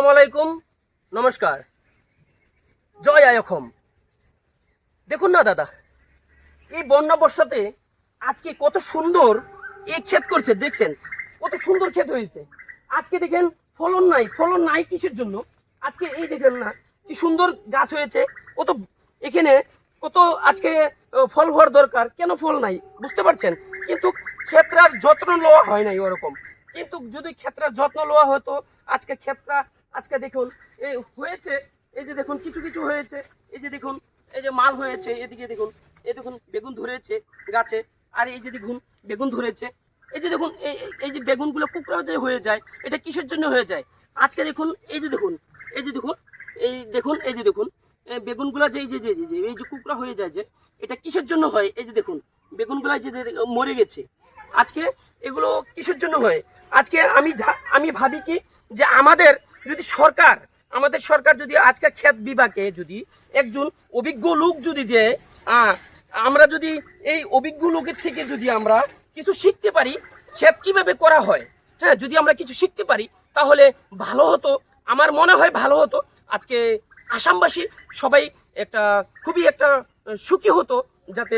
আসসালামু আলাইকুম, নমস্কার, জয় আয়খম। দেখুন না দাদা, এই বন্যা বর্ষাতে আজকে কত সুন্দর এই ক্ষেত করছে, দেখছেন কত সুন্দর ক্ষেত হয়েছে। আজকে দেখেন ফলন নাই, ফলন নাই কিসের জন্য? আজকে এই দেখেন না কি সুন্দর গাছ হয়েছে, কত এখানে কত আজকে ফল হওয়ার দরকার, কেন ফল নাই বুঝতে পারছেন? কিন্তু ক্ষেত্রার যত্ন নেওয়া হয় নাই ওরকম। কিন্তু যদি ক্ষেত্রার যত্ন নেওয়া হতো, আজকে ক্ষেত্রা আজকে দেখুন এই হয়েছে, এই যে দেখুন কিছু কিছু হয়েছে, এই যে দেখুন এই যে মাল হয়েছে, এদিকে দেখুন এই দেখুন বেগুন ধরেছে গাছে, আর এই যে দেখুন বেগুন ধরেছে, এই যে দেখুন এই যে বেগুনগুলো কুকড়া যে হয়ে যায়, এটা কিসের জন্য হয়ে যায়? আজকে দেখুন এই যে দেখুন এই যে দেখুন এই দেখুন এই যে দেখুন বেগুনগুলো যে এই যে যে যে এই যে কুকড়া হয়ে যায়, যে এটা কিসের জন্য হয়? এই যে দেখুন বেগুনগুলো যে মরে গেছে। আজকে এগুলো কিসের জন্য হয়? আজকে আমি ভাবি কি, যে আমাদের সরকার যদি আজকে ক্ষেত বিভাগে যদি একজন অভিজ্ঞ লোক যদি দেয়, আমরা যদি এই অভিজ্ঞ লোকের থেকে যদি আমরা কিছু শিখতে পারি, ক্ষেত কিভাবে করা হয়, হ্যাঁ, যদি আমরা কিছু শিখতে পারি তাহলে ভালো হতো। আমার মনে হয় ভালো হতো। আজকে আসামবাসী সবাই একটা খুবই একটা সুখী হতো, যাতে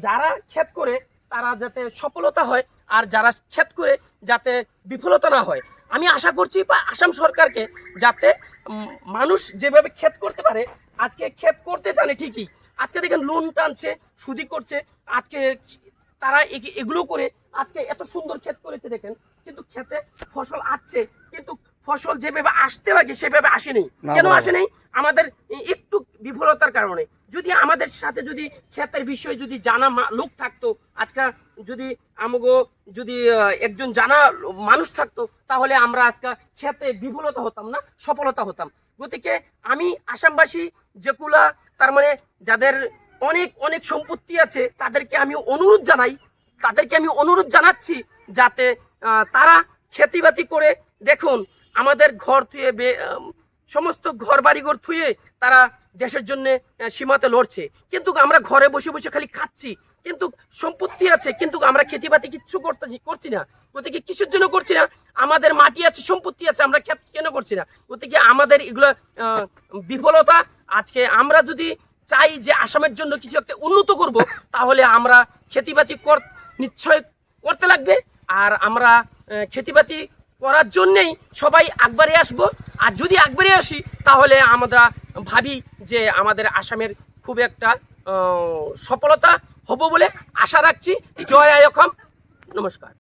যারা ক্ষেত করে তারা যাতে সফলতা হয়, আর যারা ক্ষেত করে যাতে বিফলতা না হয়। আমি আশা করছি বা আসাম সরকারকে, যাতে মানুষ যেভাবে ক্ষেত করতে পারে, আজকে ক্ষেত করতে জানে ঠিকই, আজকে দেখেন লোন টানছে, সুদি করছে, আজকে তারা এগুলো করে আজকে এত সুন্দর ক্ষেত করেছে দেখেন, কিন্তু ক্ষেতে ফসল আসছে, কিন্তু ফসল যেভাবে আসতে লাগে সেভাবে আসেনি। কেন আসেনি? আমাদের একটু বিফলতার কারণে। যদি আমাদের সাথে যদি ক্ষেতের বিষয়ে যদি জানা লোক থাকতো, আজকাল যদি আমাগো যদি একজন জানা মানুষ থাকতো, তাহলে আমরা আজকে ক্ষেতে বিফলতা হতাম না, সফলতা হতাম। গতিকে আমি আসামবাসী যেগুলা তার মানে যাদের অনেক অনেক সম্পত্তি আছে, তাদেরকে আমি অনুরোধ জানাচ্ছি, যাতে তারা খেতিবাতি করে দেখুন আমাদের ঘর থুয়ে সমস্ত ঘর বাড়িঘর থুয়ে তারা দেশের জন্য সীমাতে লড়ছে, কিন্তু আমরা ঘরে বসে বসে খালি খাচ্ছি, কিন্তু সম্পত্তি আছে কিন্তু আমরা খেতিবাতি কিচ্ছু করছি না। গতিকে কিসের জন্য করছি না? আমাদের মাটি আছে, সম্পত্তি আছে, আমরা ক্ষেত কেন করছি না? গতিকে আমাদের এগুলো বিফলতা। আজকে আমরা যদি চাই যে আসামের জন্য কিছু একটা উন্নত করব, তাহলে আমরা খেতিবাতি নিশ্চয় করতে লাগবে। আর আমরা খেতিবাতি করার জন্যেই সবাই আগবাড়ে আসব। আর যদি আগবাড়ে আসি, তাহলে আমরা ভাবি যে আমাদের আসামের খুব একটা সফলতা হব বলে আশা রাখছি। জয় আয়খম, নমস্কার।